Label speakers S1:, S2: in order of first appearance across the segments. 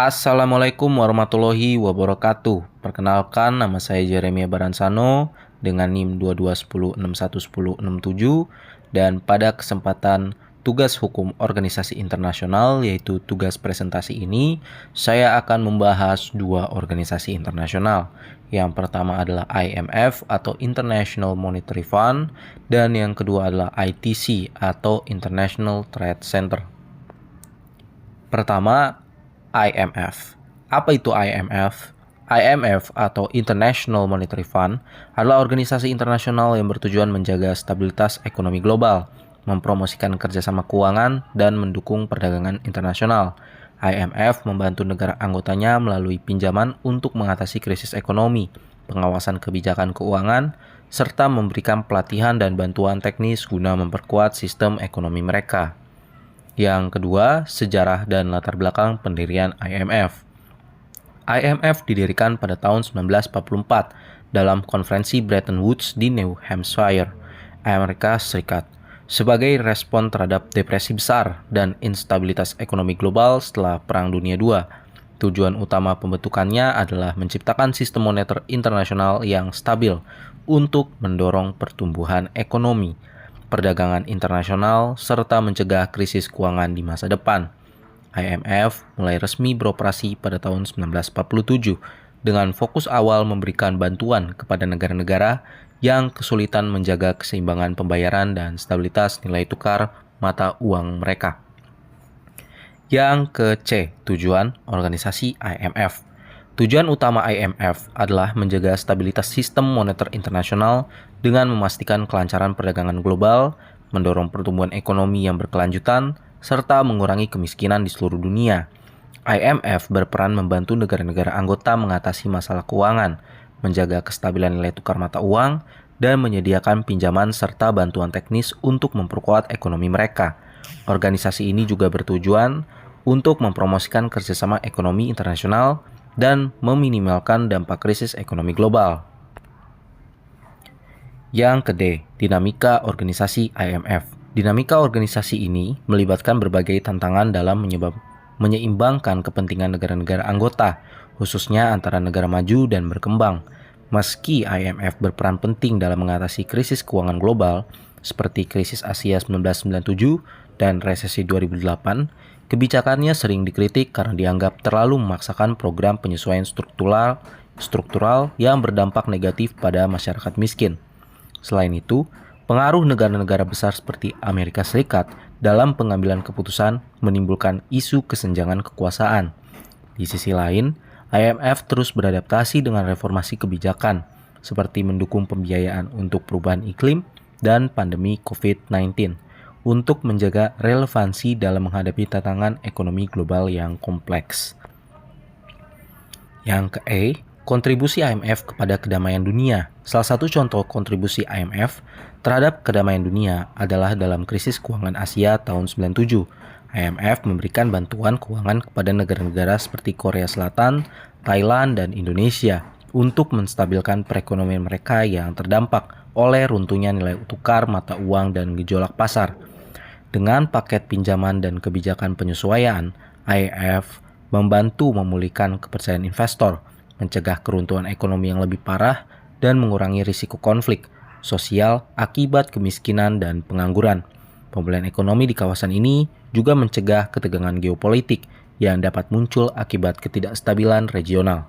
S1: Assalamualaikum warahmatullahi wabarakatuh. Perkenalkan, nama saya Jeremia Baransano dengan NIM 2210611067 dan pada kesempatan tugas hukum organisasi internasional yaitu tugas presentasi ini, saya akan membahas dua organisasi internasional. Yang pertama adalah IMF atau International Monetary Fund dan yang kedua adalah ITC atau International Trade Center. Pertama, IMF. Apa itu IMF? IMF atau International Monetary Fund adalah organisasi internasional yang bertujuan menjaga stabilitas ekonomi global, mempromosikan kerjasama keuangan, dan mendukung perdagangan internasional. IMF membantu negara anggotanya melalui pinjaman untuk mengatasi krisis ekonomi, pengawasan kebijakan keuangan, serta memberikan pelatihan dan bantuan teknis guna memperkuat sistem ekonomi mereka. Yang kedua, sejarah dan latar belakang pendirian IMF. IMF didirikan pada tahun 1944 dalam konferensi Bretton Woods di New Hampshire, Amerika Serikat, sebagai respon terhadap depresi besar dan instabilitas ekonomi global setelah Perang Dunia II. Tujuan utama pembentukannya adalah menciptakan sistem moneter internasional yang stabil untuk mendorong pertumbuhan ekonomi, perdagangan internasional, serta mencegah krisis keuangan di masa depan. IMF mulai resmi beroperasi pada tahun 1947 dengan fokus awal memberikan bantuan kepada negara-negara yang kesulitan menjaga keseimbangan pembayaran dan stabilitas nilai tukar mata uang mereka. Yang ke-C, tujuan organisasi IMF. Tujuan utama IMF adalah menjaga stabilitas sistem moneter internasional dengan memastikan kelancaran perdagangan global, mendorong pertumbuhan ekonomi yang berkelanjutan, serta mengurangi kemiskinan di seluruh dunia. IMF berperan membantu negara-negara anggota mengatasi masalah keuangan, menjaga kestabilan nilai tukar mata uang, dan menyediakan pinjaman serta bantuan teknis untuk memperkuat ekonomi mereka. Organisasi ini juga bertujuan untuk mempromosikan kerjasama ekonomi internasional dan meminimalkan dampak krisis ekonomi global. Yang ke-D, dinamika organisasi IMF. Dinamika organisasi ini melibatkan berbagai tantangan dalam menyeimbangkan kepentingan negara-negara anggota, khususnya antara negara maju dan berkembang. Meski IMF berperan penting dalam mengatasi krisis keuangan global, seperti krisis Asia 1997 dan resesi 2008, kebijakannya sering dikritik karena dianggap terlalu memaksakan program penyesuaian struktural yang berdampak negatif pada masyarakat miskin. Selain itu, pengaruh negara-negara besar seperti Amerika Serikat dalam pengambilan keputusan menimbulkan isu kesenjangan kekuasaan. Di sisi lain, IMF terus beradaptasi dengan reformasi kebijakan, seperti mendukung pembiayaan untuk perubahan iklim dan pandemi COVID-19, untuk menjaga relevansi dalam menghadapi tantangan ekonomi global yang kompleks. Yang ke-E, kontribusi IMF kepada kedamaian dunia. Salah satu contoh kontribusi IMF terhadap kedamaian dunia adalah dalam krisis keuangan Asia tahun 97. IMF memberikan bantuan keuangan kepada negara-negara seperti Korea Selatan, Thailand, dan Indonesia untuk menstabilkan perekonomian mereka yang terdampak oleh runtuhnya nilai tukar mata uang dan gejolak pasar. Dengan paket pinjaman dan kebijakan penyesuaian, IMF membantu memulihkan kepercayaan investor, mencegah keruntuhan ekonomi yang lebih parah, dan mengurangi risiko konflik sosial akibat kemiskinan dan pengangguran. Pemulihan ekonomi di kawasan ini juga mencegah ketegangan geopolitik yang dapat muncul akibat ketidakstabilan regional.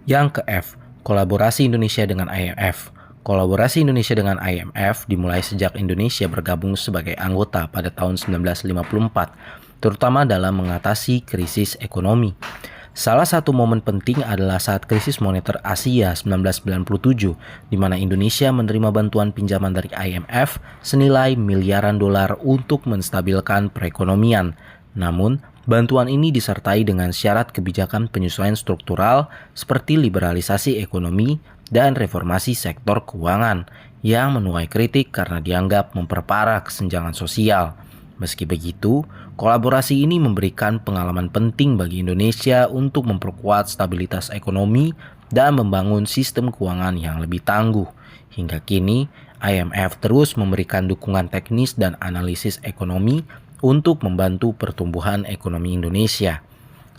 S1: Yang ke-F, kolaborasi Indonesia dengan IMF. Kolaborasi Indonesia dengan IMF dimulai sejak Indonesia bergabung sebagai anggota pada tahun 1954, terutama dalam mengatasi krisis ekonomi. Salah satu momen penting adalah saat krisis moneter Asia 1997, di mana Indonesia menerima bantuan pinjaman dari IMF senilai miliaran dolar untuk menstabilkan perekonomian. Namun, bantuan ini disertai dengan syarat kebijakan penyesuaian struktural seperti liberalisasi ekonomi dan reformasi sektor keuangan yang menuai kritik karena dianggap memperparah kesenjangan sosial. Meski begitu, kolaborasi ini memberikan pengalaman penting bagi Indonesia untuk memperkuat stabilitas ekonomi dan membangun sistem keuangan yang lebih tangguh. Hingga kini, IMF terus memberikan dukungan teknis dan analisis ekonomi untuk membantu pertumbuhan ekonomi Indonesia.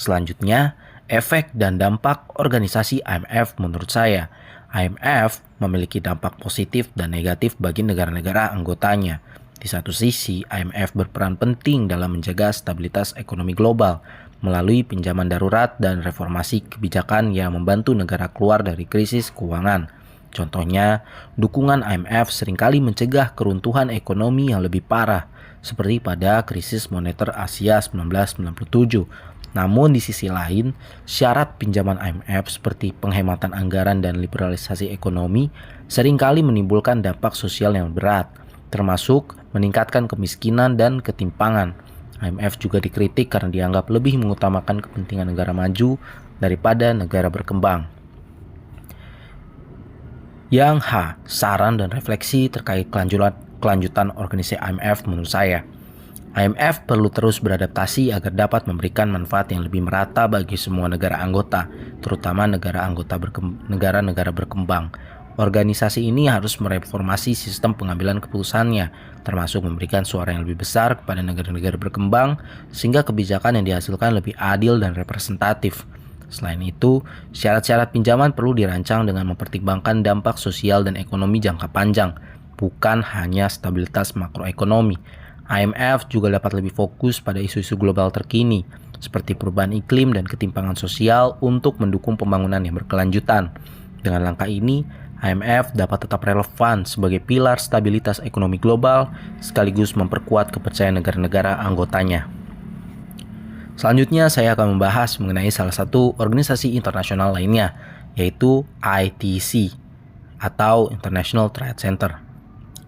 S1: Selanjutnya, efek dan dampak organisasi IMF menurut saya. IMF memiliki dampak positif dan negatif bagi negara-negara anggotanya. Di satu sisi, IMF berperan penting dalam menjaga stabilitas ekonomi global melalui pinjaman darurat dan reformasi kebijakan yang membantu negara keluar dari krisis keuangan. Contohnya, dukungan IMF seringkali mencegah keruntuhan ekonomi yang lebih parah, seperti pada krisis moneter Asia 1997. Namun di sisi lain, syarat pinjaman IMF seperti penghematan anggaran dan liberalisasi ekonomi seringkali menimbulkan dampak sosial yang berat, termasuk meningkatkan kemiskinan dan ketimpangan. IMF juga dikritik karena dianggap lebih mengutamakan kepentingan negara maju daripada negara berkembang. Yang H. Saran dan refleksi terkait kelanjutan organisasi IMF menurut saya. IMF perlu terus beradaptasi agar dapat memberikan manfaat yang lebih merata bagi semua negara anggota, terutama negara-negara berkembang. Organisasi ini harus mereformasi sistem pengambilan keputusannya, termasuk memberikan suara yang lebih besar kepada negara-negara berkembang, sehingga kebijakan yang dihasilkan lebih adil dan representatif. Selain itu, syarat-syarat pinjaman perlu dirancang dengan mempertimbangkan dampak sosial dan ekonomi jangka panjang, bukan hanya stabilitas makroekonomi. IMF juga dapat lebih fokus pada isu-isu global terkini, seperti perubahan iklim dan ketimpangan sosial untuk mendukung pembangunan yang berkelanjutan. Dengan langkah ini, IMF dapat tetap relevan sebagai pilar stabilitas ekonomi global, sekaligus memperkuat kepercayaan negara-negara anggotanya. Selanjutnya, saya akan membahas mengenai salah satu organisasi internasional lainnya, yaitu ITC, atau International Trade Center.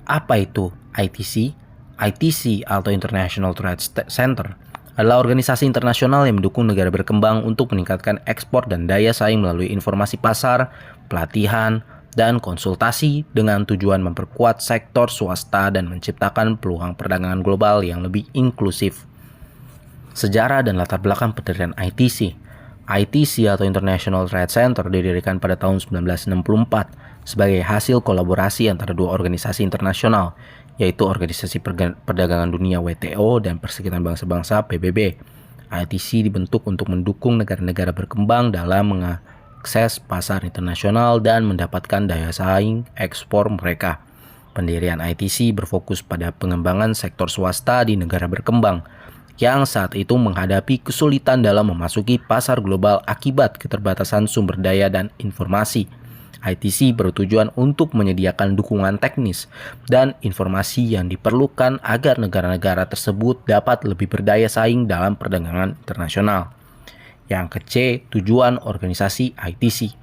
S1: Apa itu ITC? ITC atau International Trade Center adalah organisasi internasional yang mendukung negara berkembang untuk meningkatkan ekspor dan daya saing melalui informasi pasar, pelatihan, dan konsultasi dengan tujuan memperkuat sektor swasta dan menciptakan peluang perdagangan global yang lebih inklusif. Sejarah dan latar belakang pendirian ITC. ITC atau International Trade Center didirikan pada tahun 1964 sebagai hasil kolaborasi antara dua organisasi internasional, yaitu Organisasi Perdagangan Dunia WTO dan Perserikatan Bangsa-Bangsa PBB. ITC dibentuk untuk mendukung negara-negara berkembang dalam mengakses pasar internasional dan mendapatkan daya saing ekspor mereka. Pendirian ITC berfokus pada pengembangan sektor swasta di negara berkembang, yang saat itu menghadapi kesulitan dalam memasuki pasar global akibat keterbatasan sumber daya dan informasi. ITC bertujuan untuk menyediakan dukungan teknis dan informasi yang diperlukan agar negara-negara tersebut dapat lebih berdaya saing dalam perdagangan internasional. Yang ke-C, tujuan organisasi ITC.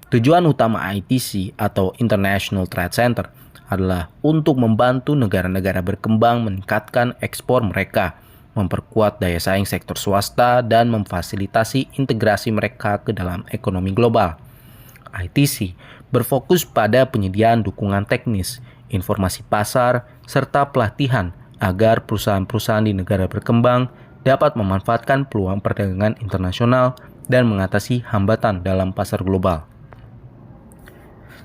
S1: Tujuan utama ITC atau International Trade Center adalah untuk membantu negara-negara berkembang meningkatkan ekspor mereka, memperkuat daya saing sektor swasta, dan memfasilitasi integrasi mereka ke dalam ekonomi global. ITC berfokus pada penyediaan dukungan teknis, informasi pasar, serta pelatihan agar perusahaan-perusahaan di negara berkembang dapat memanfaatkan peluang perdagangan internasional dan mengatasi hambatan dalam pasar global.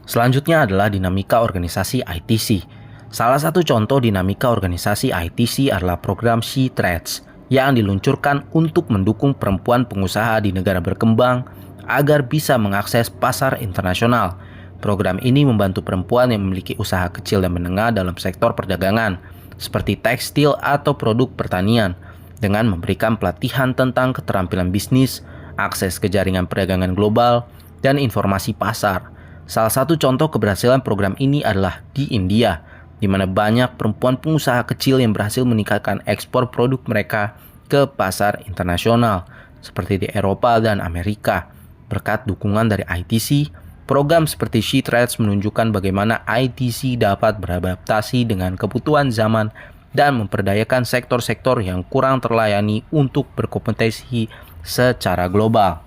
S1: Selanjutnya adalah dinamika organisasi ITC. Salah satu contoh dinamika organisasi ITC adalah program She Trades yang diluncurkan untuk mendukung perempuan pengusaha di negara berkembang agar bisa mengakses pasar internasional. Program ini membantu perempuan yang memiliki usaha kecil dan menengah dalam sektor perdagangan, seperti tekstil atau produk pertanian, dengan memberikan pelatihan tentang keterampilan bisnis, akses ke jaringan perdagangan global, dan informasi pasar. Salah satu contoh keberhasilan program ini adalah di India, di mana banyak perempuan pengusaha kecil yang berhasil meningkatkan ekspor produk mereka ke pasar internasional, seperti di Eropa dan Amerika. Berkat dukungan dari ITC, program seperti She Trades menunjukkan bagaimana ITC dapat beradaptasi dengan kebutuhan zaman dan memperdayakan sektor-sektor yang kurang terlayani untuk berkompetisi secara global.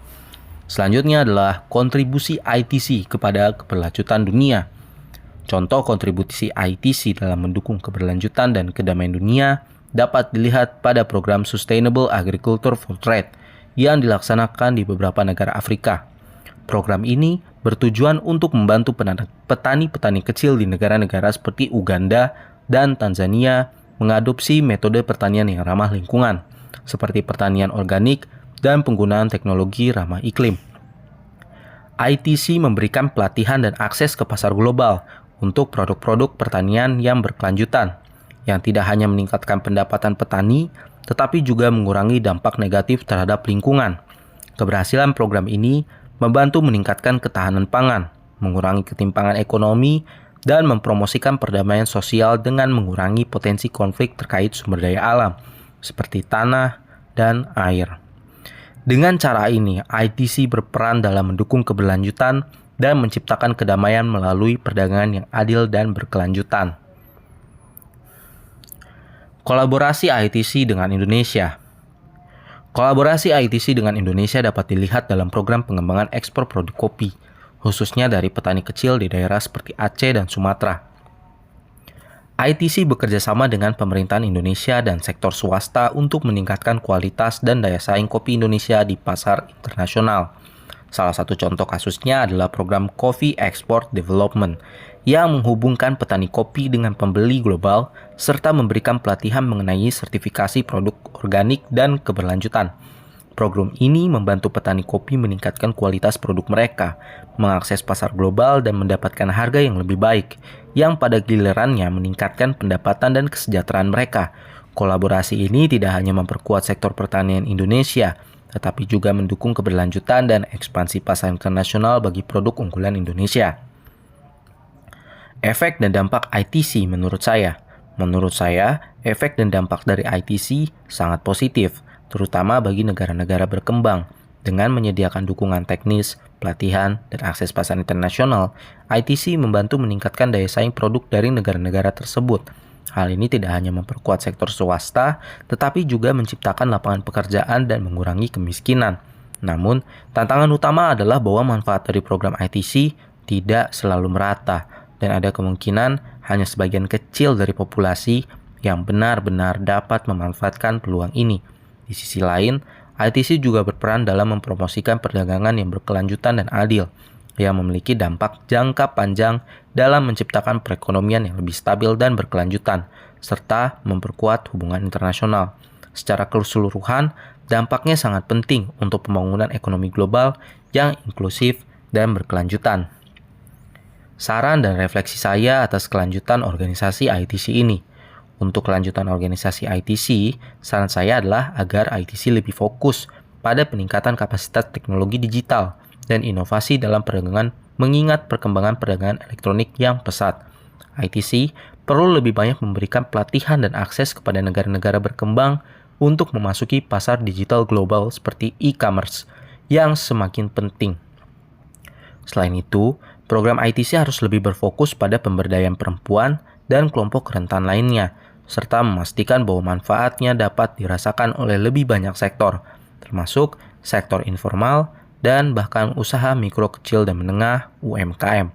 S1: Selanjutnya adalah kontribusi ITC kepada keberlanjutan dunia. Contoh kontribusi ITC dalam mendukung keberlanjutan dan kedamaian dunia dapat dilihat pada program Sustainable Agriculture for Trade yang dilaksanakan di beberapa negara Afrika. Program ini bertujuan untuk membantu petani-petani kecil di negara-negara seperti Uganda dan Tanzania mengadopsi metode pertanian yang ramah lingkungan, seperti pertanian organik dan penggunaan teknologi ramah iklim. ITC memberikan pelatihan dan akses ke pasar global untuk produk-produk pertanian yang berkelanjutan, yang tidak hanya meningkatkan pendapatan petani, tetapi juga mengurangi dampak negatif terhadap lingkungan. Keberhasilan program ini membantu meningkatkan ketahanan pangan, mengurangi ketimpangan ekonomi, dan mempromosikan perdamaian sosial dengan mengurangi potensi konflik terkait sumber daya alam, seperti tanah dan air. Dengan cara ini, ITC berperan dalam mendukung keberlanjutan dan menciptakan kedamaian melalui perdagangan yang adil dan berkelanjutan. Kolaborasi ITC dengan Indonesia. Kolaborasi ITC dengan Indonesia dapat dilihat dalam program pengembangan ekspor produk kopi, khususnya dari petani kecil di daerah seperti Aceh dan Sumatera. ITC bekerja sama dengan pemerintahan Indonesia dan sektor swasta untuk meningkatkan kualitas dan daya saing kopi Indonesia di pasar internasional. Salah satu contoh kasusnya adalah program Coffee Export Development yang menghubungkan petani kopi dengan pembeli global serta memberikan pelatihan mengenai sertifikasi produk organik dan keberlanjutan. Program ini membantu petani kopi meningkatkan kualitas produk mereka, mengakses pasar global dan mendapatkan harga yang lebih baik, yang pada gilirannya meningkatkan pendapatan dan kesejahteraan mereka. Kolaborasi ini tidak hanya memperkuat sektor pertanian Indonesia, tetapi juga mendukung keberlanjutan dan ekspansi pasar internasional bagi produk unggulan Indonesia. Efek dan dampak ITC menurut saya, efek dan dampak dari ITC sangat positif, terutama bagi negara-negara berkembang. Dengan menyediakan dukungan teknis, pelatihan, dan akses pasar internasional, ITC membantu meningkatkan daya saing produk dari negara-negara tersebut. Hal ini tidak hanya memperkuat sektor swasta, tetapi juga menciptakan lapangan pekerjaan dan mengurangi kemiskinan. Namun, tantangan utama adalah bahwa manfaat dari program ITC tidak selalu merata, dan ada kemungkinan hanya sebagian kecil dari populasi yang benar-benar dapat memanfaatkan peluang ini. Di sisi lain, ITC juga berperan dalam mempromosikan perdagangan yang berkelanjutan dan adil, yang memiliki dampak jangka panjang dalam menciptakan perekonomian yang lebih stabil dan berkelanjutan, serta memperkuat hubungan internasional. Secara keseluruhan, dampaknya sangat penting untuk pembangunan ekonomi global yang inklusif dan berkelanjutan. Saran dan refleksi saya atas kelanjutan organisasi ITC ini. Untuk kelanjutan organisasi ITC, saran saya adalah agar ITC lebih fokus pada peningkatan kapasitas teknologi digital dan inovasi dalam perdagangan mengingat perkembangan perdagangan elektronik yang pesat. ITC perlu lebih banyak memberikan pelatihan dan akses kepada negara-negara berkembang untuk memasuki pasar digital global seperti e-commerce yang semakin penting. Selain itu, program ITC harus lebih berfokus pada pemberdayaan perempuan dan kelompok rentan lainnya, serta memastikan bahwa manfaatnya dapat dirasakan oleh lebih banyak sektor, termasuk sektor informal dan bahkan usaha mikro kecil dan menengah UMKM.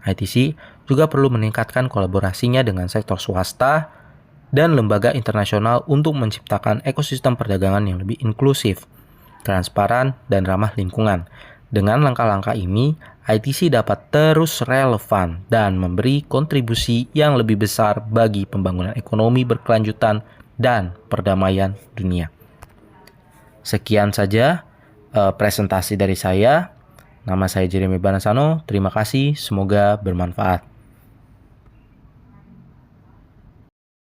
S1: ITC juga perlu meningkatkan kolaborasinya dengan sektor swasta dan lembaga internasional untuk menciptakan ekosistem perdagangan yang lebih inklusif, transparan, dan ramah lingkungan. Dengan langkah-langkah ini, ITC dapat terus relevan dan memberi kontribusi yang lebih besar bagi pembangunan ekonomi berkelanjutan dan perdamaian dunia. Sekian saja presentasi dari saya. Nama saya Jeremy Banansano. Terima kasih, semoga bermanfaat.